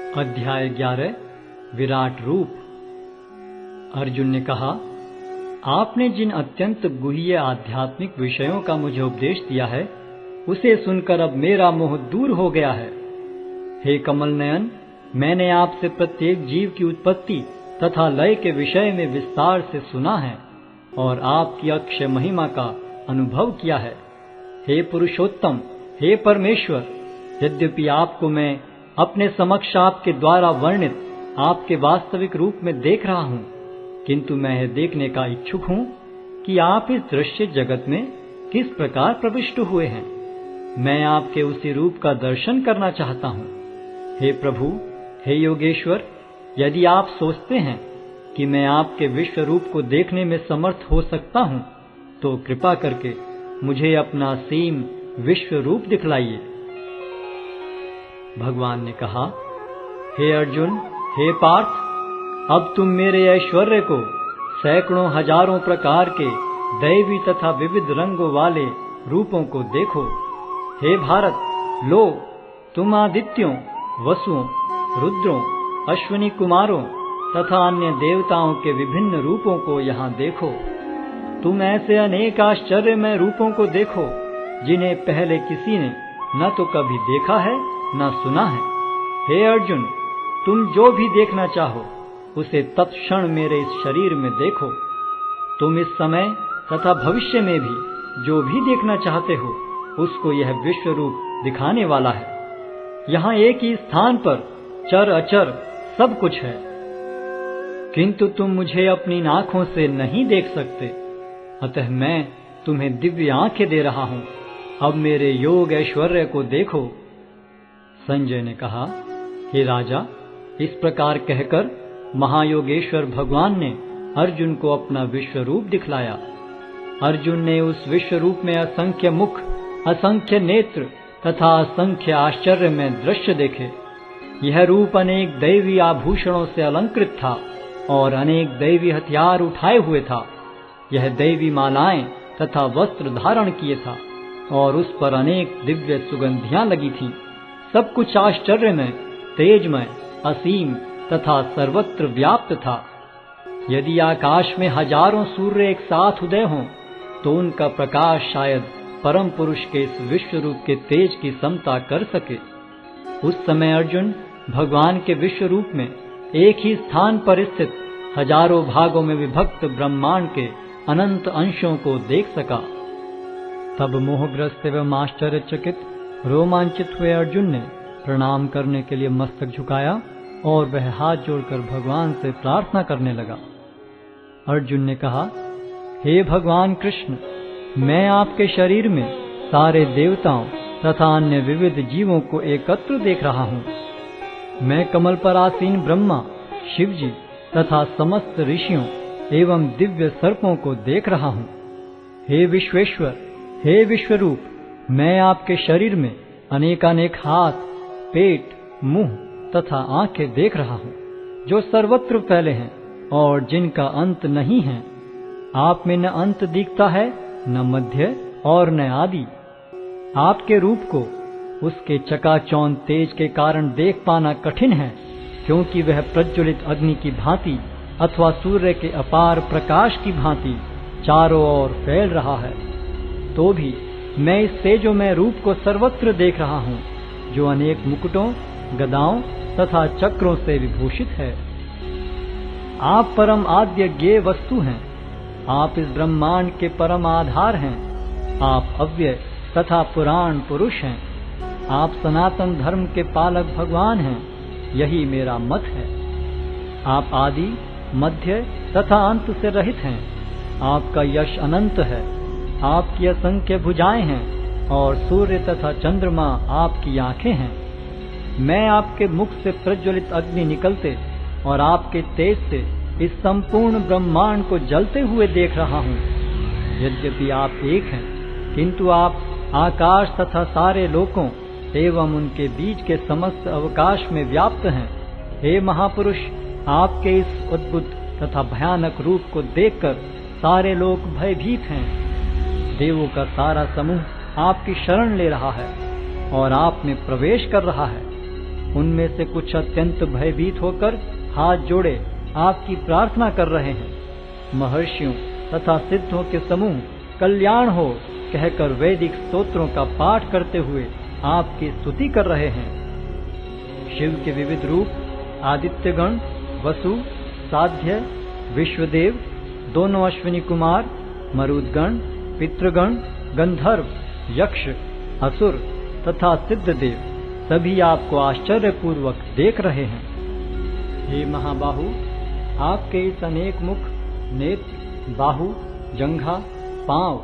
अध्याय 11 विराट रूप। अर्जुन ने कहा, आपने जिन अत्यंत गुह्य आध्यात्मिक विषयों का मुझे उपदेश दिया है, उसे सुनकर अब मेरा मोह दूर हो गया है। हे कमल नयन, मैंने आपसे प्रत्येक जीव की उत्पत्ति तथा लय के विषय में विस्तार से सुना है और आपकी अक्षय महिमा का अनुभव किया है। हे पुरुषोत्तम, हे परमेश्वर, यद्यपि आपको मैं अपने समक्ष आपके द्वारा वर्णित आपके वास्तविक रूप में देख रहा हूँ, किंतु मैं यह देखने का इच्छुक हूँ कि आप इस दृश्य जगत में किस प्रकार प्रविष्ट हुए हैं। मैं आपके उसी रूप का दर्शन करना चाहता हूँ। हे प्रभु, हे योगेश्वर, यदि आप सोचते हैं कि मैं आपके विश्व रूप को देखने में समर्थ हो सकता हूँ, तो कृपा करके मुझे अपना असीम विश्व रूप दिखलाइए। भगवान ने कहा, हे अर्जुन, हे पार्थ, अब तुम मेरे ऐश्वर्य को सैकड़ों हजारों प्रकार के दैवी तथा विविध रंगों वाले रूपों को देखो। हे भारत, लो, तुम आदित्यों, वसुओं, रुद्रों, अश्विनी कुमारों तथा अन्य देवताओं के विभिन्न रूपों को यहाँ देखो। तुम ऐसे अनेक आश्चर्यमय रूपों को देखो जिन्हें पहले किसी ने न तो कभी देखा है न सुना है। हे अर्जुन, तुम जो भी देखना चाहो उसे तत्क्षण मेरे इस शरीर में देखो। तुम इस समय तथा भविष्य में भी जो भी देखना चाहते हो उसको यह विश्व रूप दिखाने वाला है। यहाँ एक ही स्थान पर चर अचर सब कुछ है, किंतु तुम मुझे अपनी आंखों से नहीं देख सकते, अतः मैं तुम्हें दिव्य आंखें दे रहा हूँ। अब मेरे योग ऐश्वर्य को देखो। संजय ने कहा, हे राजा, इस प्रकार कहकर महायोगेश्वर भगवान ने अर्जुन को अपना विश्व रूप दिखलाया। अर्जुन ने उस विश्व रूप में असंख्य मुख, असंख्य नेत्र तथा असंख्य आश्चर्य में दृश्य देखे। यह रूप अनेक दैवी आभूषणों से अलंकृत था और अनेक दैवी हथियार उठाए हुए था। यह दैवी मालाएं तथा वस्त्र धारण किए था और उस पर अनेक दिव्य सुगंधियां लगी थीं। सब कुछ आश्चर्यमय, तेजमय, असीम तथा सर्वत्र व्याप्त था। यदि आकाश में हजारों सूर्य एक साथ उदय हों, तो उनका प्रकाश शायद परम पुरुष के इस विश्व रूप के तेज की समता कर सके। उस समय अर्जुन भगवान के विश्व रूप में एक ही स्थान पर स्थित हजारों भागों में विभक्त ब्रह्मांड के अनंत अंशों को देख सका। तब मोहग्रस्त एवं आश्चर्यचकित रोमांचित हुए अर्जुन ने प्रणाम करने के लिए मस्तक झुकाया और वह हाथ जोड़कर भगवान से प्रार्थना करने लगा। अर्जुन ने कहा, हे भगवान कृष्ण, मैं आपके शरीर में सारे देवताओं तथा अन्य विविध जीवों को एकत्र देख रहा हूँ। मैं कमल पर आसीन ब्रह्मा, शिवजी तथा समस्त ऋषियों एवं दिव्य सर्पों को देख रहा हूँ। हे विश्वेश्वर, हे विश्वरूप, मैं आपके शरीर में अनेकानेक हाथ, पेट, मुंह तथा आंखें देख रहा हूँ, जो सर्वत्र फैले हैं और जिनका अंत नहीं है। आप में न अंत दिखता है, न मध्य और न आदि। आपके रूप को उसके चकाचौंध तेज के कारण देख पाना कठिन है, क्योंकि वह प्रज्वलित अग्नि की भांति अथवा सूर्य के अपार प्रकाश की भांति चारों ओर फैल रहा है। तो भी मैं इस तेजोमय रूप को सर्वत्र देख रहा हूँ, जो अनेक मुकुटों, गदाओं तथा चक्रों से विभूषित है। आप परम आद्य ज्ञेय वस्तु हैं। आप इस ब्रह्मांड के परम आधार हैं। आप अव्यय तथा पुराण पुरुष हैं। आप सनातन धर्म के पालक भगवान हैं। यही मेरा मत है। आप आदि, मध्य तथा अंत से रहित हैं। आपका यश अनंत है। आपकी असंख्य भुजाएं हैं और सूर्य तथा चंद्रमा आपकी आंखें हैं। मैं आपके मुख से प्रज्वलित अग्नि निकलते और आपके तेज से इस संपूर्ण ब्रह्मांड को जलते हुए देख रहा हूँ। यद्यपि आप एक हैं, किंतु आप आकाश तथा सारे लोकों एवं उनके बीच के समस्त अवकाश में व्याप्त हैं। हे महापुरुष, आपके इस अद्भुत तथा भयानक रूप को देखकर सारे लोग भयभीत हैं। देवों का सारा समूह आपकी शरण ले रहा है और आप में प्रवेश कर रहा है। उनमें से कुछ अत्यंत भयभीत होकर हाथ जोड़े आपकी प्रार्थना कर रहे हैं। महर्षियों तथा सिद्धों के समूह कल्याण हो कहकर वैदिक स्तोत्रों का पाठ करते हुए आपकी स्तुति कर रहे हैं। शिव के विविध रूप आदित्यगण, वसु, साध्य, विश्वदेव, दोनों अश्विनी कुमार, मरुदगण, पितृगण, गंधर्व, यक्ष, असुर तथा सिद्धदेव सभी आपको आश्चर्यपूर्वक देख रहे हैं। हे महाबाहु, आपके इस अनेक मुख, नेत्र, बाहु, जंघा, पांव,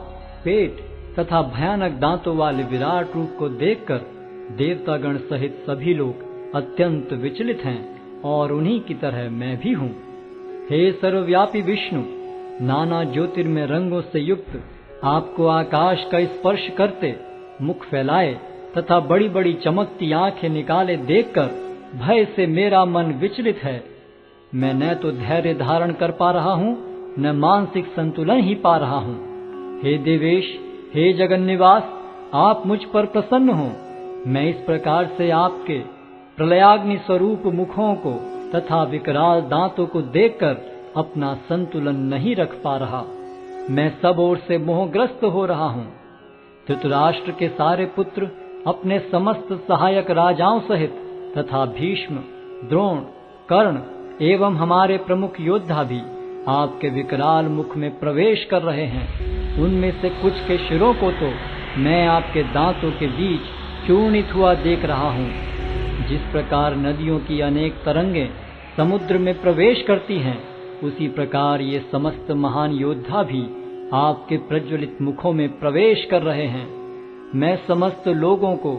पेट तथा भयानक दांतों वाले विराट रूप को देखकर देवतागण सहित सभी लोग अत्यंत विचलित हैं और उन्हीं की तरह मैं भी हूँ। हे सर्वव्यापी विष्णु, नाना ज्योतिर्मय रंगों से युक्त आपको आकाश का स्पर्श करते, मुख फैलाए तथा बड़ी बड़ी चमकती आंखें निकाले देखकर भय से मेरा मन विचलित है। मैं न तो धैर्य धारण कर पा रहा हूँ, न मानसिक संतुलन ही पा रहा हूँ। हे देवेश, हे जगन्निवास, आप मुझ पर प्रसन्न हो। मैं इस प्रकार से आपके प्रलयाग्नि स्वरूप मुखों को तथा विकराल दांतों को देखकर अपना संतुलन नहीं रख पा रहा। मैं सब ओर से मोहग्रस्त हो रहा हूँ। धृतराष्ट्र के सारे पुत्र अपने समस्त सहायक राजाओं सहित तथा भीष्म, द्रोण, कर्ण एवं हमारे प्रमुख योद्धा भी आपके विकराल मुख में प्रवेश कर रहे हैं। उनमें से कुछ के शिरों को तो मैं आपके दांतों के बीच चूर्णित हुआ देख रहा हूँ। जिस प्रकार नदियों की अनेक तरंगें समुद्र में प्रवेश करती हैं, उसी प्रकार ये समस्त महान योद्धा भी आपके प्रज्वलित मुखों में प्रवेश कर रहे हैं। मैं समस्त लोगों को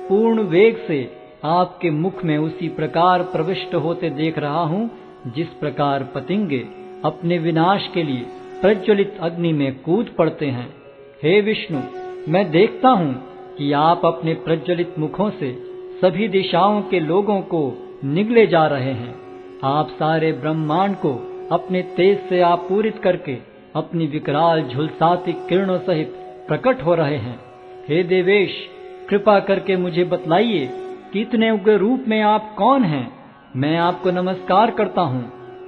पूर्ण वेग से आपके मुख में उसी प्रकार प्रविष्ट होते देख रहा हूँ, जिस प्रकार पतंगे अपने विनाश के लिए प्रज्वलित अग्नि में कूद पड़ते हैं। हे विष्णु, मैं देखता हूँ कि आप अपने प्रज्वलित मुखों से सभी दिशाओं के लोगों को निगले जा रहे हैं। आप सारे ब्रह्मांड को अपने तेज से आपूरित करके अपनी विकराल झुलसाती किरणों सहित प्रकट हो रहे हैं। हे देवेश, कृपा करके मुझे बतलाइए कि इतने उग्र रूप में आप कौन हैं। मैं आपको नमस्कार करता हूँ।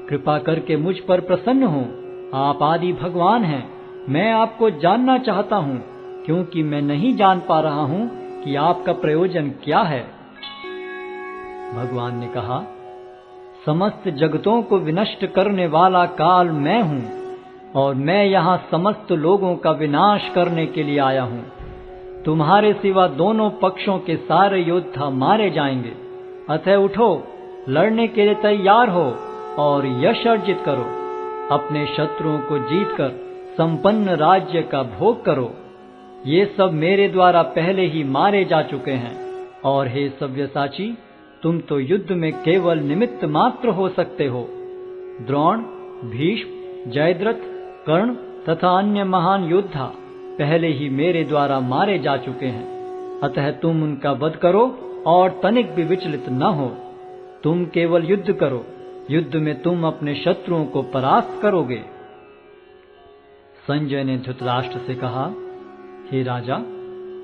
कृपा करके मुझ पर प्रसन्न हो। आप आदि भगवान हैं। मैं आपको जानना चाहता हूँ, क्योंकि मैं नहीं जान पा रहा हूँ कि आपका प्रयोजन क्या है। भगवान ने कहा, समस्त जगतों को विनष्ट करने वाला काल मैं हूँ और मैं यहाँ समस्त लोगों का विनाश करने के लिए आया हूँ। तुम्हारे सिवा दोनों पक्षों के सारे योद्धा मारे जाएंगे। अतः उठो, लड़ने के लिए तैयार हो और यश अर्जित करो। अपने शत्रुओं को जीतकर संपन्न राज्य का भोग करो। ये सब मेरे द्वारा पहले ही मारे जा चुके हैं। और हे सव्यसाची, तुम तो युद्ध में केवल निमित्त मात्र हो सकते हो। द्रोण, भीष्म, जयद्रथ, कर्ण तथा अन्य महान योद्धा पहले ही मेरे द्वारा मारे जा चुके हैं। अतः तुम उनका वध करो और तनिक भी विचलित न हो। तुम केवल युद्ध करो। युद्ध में तुम अपने शत्रुओं को परास्त करोगे। संजय ने धृतराष्ट्र से कहा, हे राजा,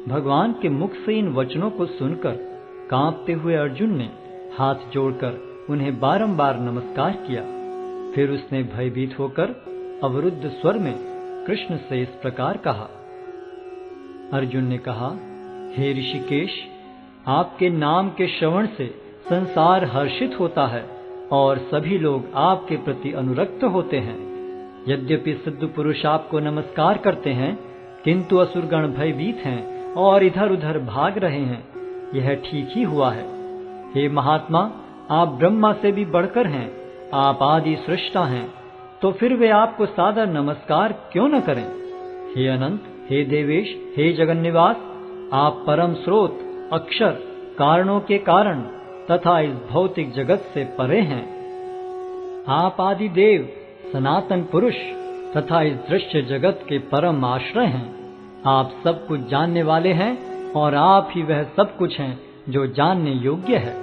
भगवान के मुख से इन वचनों को सुनकर कांपते हुए अर्जुन ने हाथ जोड़कर उन्हें बारंबार नमस्कार किया। फिर उसने भयभीत होकर अवरुद्ध स्वर में कृष्ण से इस प्रकार कहा। अर्जुन ने कहा, हे ऋषिकेश, आपके नाम के श्रवण से संसार हर्षित होता है और सभी लोग आपके प्रति अनुरक्त होते हैं। यद्यपि सिद्ध पुरुष आपको नमस्कार करते हैं, किंतु असुरगण भयभीत हैं और इधर उधर भाग रहे हैं। यह ठीक ही हुआ है। हे महात्मा, आप ब्रह्मा से भी बढ़कर हैं। आप आदि सृष्टा हैं, तो फिर वे आपको सादर नमस्कार क्यों न करें। हे अनंत, हे देवेश, हे जगन्निवास, आप परम स्रोत, अक्षर, कारणों के कारण तथा इस भौतिक जगत से परे हैं। आप आदि देव, सनातन पुरुष तथा इस दृश्य जगत के परम आश्रय हैं। आप सब कुछ जानने वाले हैं और आप ही वह सब कुछ हैं जो जानने योग्य है।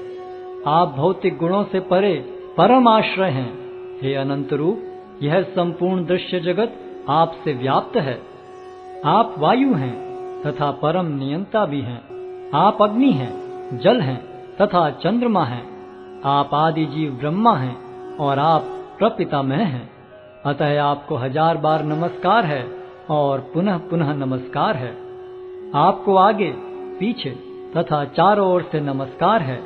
आप भौतिक गुणों से परे परम आश्रय हैं। हे अनंत रूप, यह संपूर्ण दृश्य जगत आपसे व्याप्त है। आप वायु हैं तथा परम नियंता भी हैं। आप अग्नि हैं, जल हैं तथा चंद्रमा हैं। आप आदि जीव ब्रह्मा हैं और आप प्रपितामह हैं। अतः आपको 1000 बार नमस्कार है और पुनः पुनः नमस्कार है। आपको आगे पीछे तथा चारों ओर से नमस्कार है।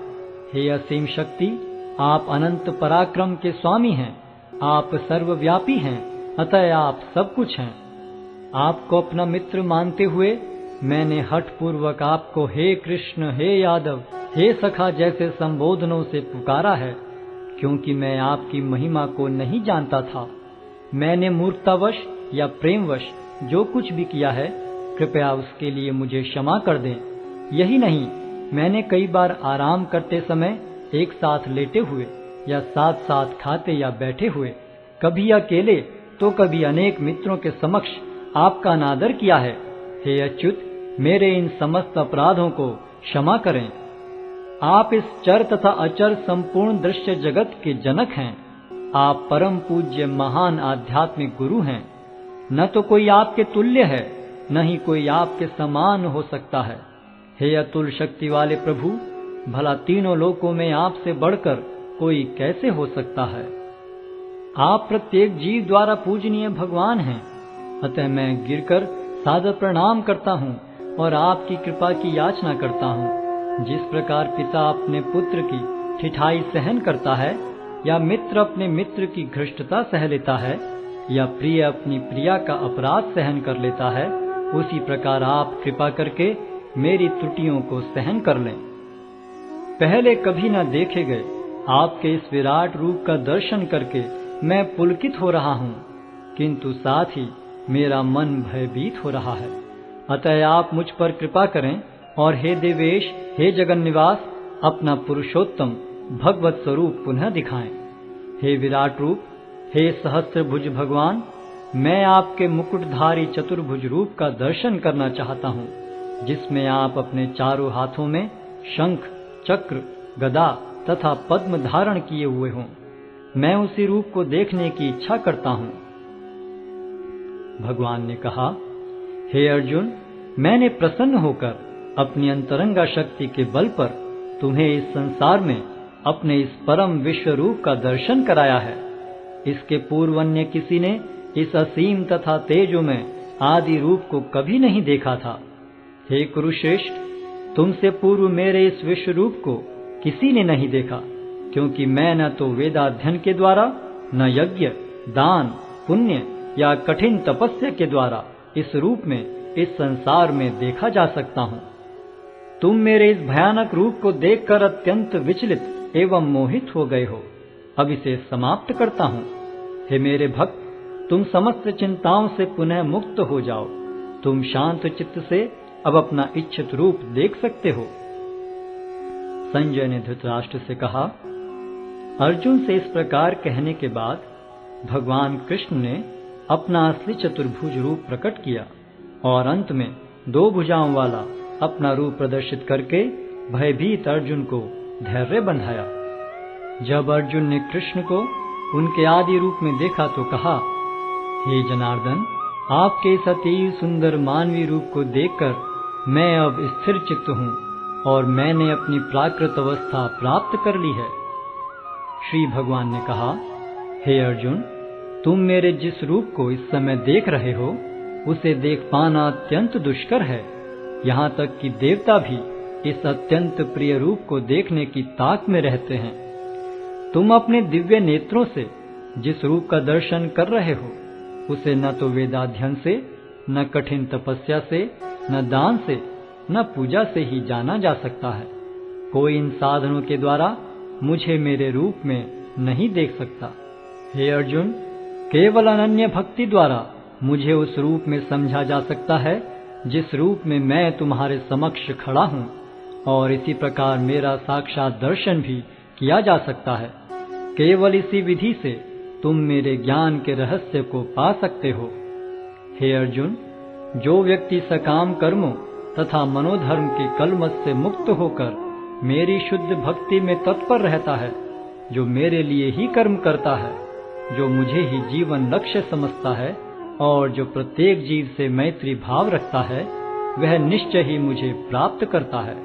हे असीम शक्ति, आप अनंत पराक्रम के स्वामी हैं। आप सर्वव्यापी हैं, अतः आप सब कुछ हैं। आपको अपना मित्र मानते हुए मैंने हठ पूर्वक आपको हे कृष्ण, हे यादव, हे सखा जैसे संबोधनों से पुकारा है, क्योंकि मैं आपकी महिमा को नहीं जानता था। मैंने मूर्खतावश या प्रेमवश जो कुछ भी किया है, कृपया उसके लिए मुझे क्षमा कर दें। यही नहीं, मैंने कई बार आराम करते समय एक साथ लेटे हुए या साथ साथ खाते या बैठे हुए, कभी अकेले तो कभी अनेक मित्रों के समक्ष आपका अनादर किया है। हे अच्युत, मेरे इन समस्त अपराधों को क्षमा करें। आप इस चर तथा अचर संपूर्ण दृश्य जगत के जनक हैं। आप परम पूज्य महान आध्यात्मिक गुरु हैं। न तो कोई आपके तुल्य है, न ही कोई आपके समान हो सकता है। हे अतुल शक्ति वाले प्रभु, भला तीनों लोकों में आपसे बढ़कर कोई कैसे हो सकता है। आप प्रत्येक जीव द्वारा पूजनीय भगवान हैं। अतः मैं गिरकर सादर प्रणाम करता हूँ और आपकी कृपा की याचना करता हूँ। जिस प्रकार पिता अपने पुत्र की ठिठाई सहन करता है, या मित्र अपने मित्र की घृष्टता सह लेता है, या प्रिय अपनी प्रिया का अपराध सहन कर लेता है, उसी प्रकार आप कृपा करके मेरी त्रुटियों को सहन कर लें। पहले कभी न देखे गए आपके इस विराट रूप का दर्शन करके मैं पुलकित हो रहा हूँ, किंतु साथ ही मेरा मन भयभीत हो रहा है। अतः आप मुझ पर कृपा करें और हे देवेश, हे जगन निवास, अपना पुरुषोत्तम भगवत स्वरूप पुनः दिखाएं। हे विराट रूप, हे सहस्त्रभुज भगवान, मैं आपके मुकुटधारी चतुर्भुज रूप का दर्शन करना चाहता हूँ, जिसमें आप अपने चारों हाथों में शंख, चक्र, गदा तथा पद्म धारण किए हुए हों। मैं उसी रूप को देखने की इच्छा करता हूँ। भगवान ने कहा, हे अर्जुन, मैंने प्रसन्न होकर अपनी अंतरंगा शक्ति के बल पर तुम्हें इस संसार में अपने इस परम विश्व रूप का दर्शन कराया है। इसके पूर्व अन्य किसी ने इस असीम तथा तेजोमय आदि रूप को कभी नहीं देखा था। हे कुरुश्रेष्ठ, तुमसे पूर्व मेरे इस विश्व रूप को किसी ने नहीं देखा, क्योंकि मैं न तो वेदाध्ययन के द्वारा, न यज्ञ, दान, पुण्य या कठिन तपस्या के द्वारा इस रूप में इस संसार में देखा जा सकता हूँ। तुम मेरे इस भयानक रूप को देखकर अत्यंत विचलित एवं मोहित हो गए हो। अब इसे समाप्त करता हूँ। हे मेरे भक्त, तुम समस्त चिंताओं से पुनः मुक्त हो जाओ। तुम शांत चित्त से अब अपना इच्छित रूप देख सकते हो। संजय ने धृतराष्ट्र से कहा। अर्जुन से इस प्रकार कहने के बाद भगवान कृष्ण ने अपना असली चतुर्भुज रूप प्रकट किया और अंत में 2 भुजाओं वाला अपना रूप प्रदर्शित करके भयभीत अर्जुन को धैर्य बंधाया। जब अर्जुन ने कृष्ण को उनके आदि रूप में देखा तो कहा, हे जनार्दन, आपके इस अति सुंदर मानवीय रूप को देखकर मैं अब स्थिर चित्त हूँ और मैंने अपनी प्राकृत अवस्था प्राप्त कर ली है। श्री भगवान ने कहा, हे अर्जुन, तुम मेरे जिस रूप को इस समय देख रहे हो, उसे देख पाना अत्यंत दुष्कर है। यहाँ तक कि देवता भी इस अत्यंत प्रिय रूप को देखने की ताक में रहते हैं। तुम अपने दिव्य नेत्रों से जिस रूप का दर्शन कर रहे हो, उसे न तो वेदाध्ययन से, न कठिन तपस्या से, न दान से, न पूजा से ही जाना जा सकता है। कोई इन साधनों के द्वारा मुझे मेरे रूप में नहीं देख सकता। हे अर्जुन, केवल अनन्य भक्ति द्वारा मुझे उस रूप में समझा जा सकता है जिस रूप में मैं तुम्हारे समक्ष खड़ा हूँ, और इसी प्रकार मेरा साक्षात दर्शन भी किया जा सकता है। केवल इसी विधि से तुम मेरे ज्ञान के रहस्य को पा सकते हो। हे अर्जुन, जो व्यक्ति सकाम कर्मों तथा मनोधर्म के कलमश से मुक्त होकर मेरी शुद्ध भक्ति में तत्पर रहता है, जो मेरे लिए ही कर्म करता है, जो मुझे ही जीवन लक्ष्य समझता है और जो प्रत्येक जीव से मैत्री भाव रखता है, वह निश्चय ही मुझे प्राप्त करता है।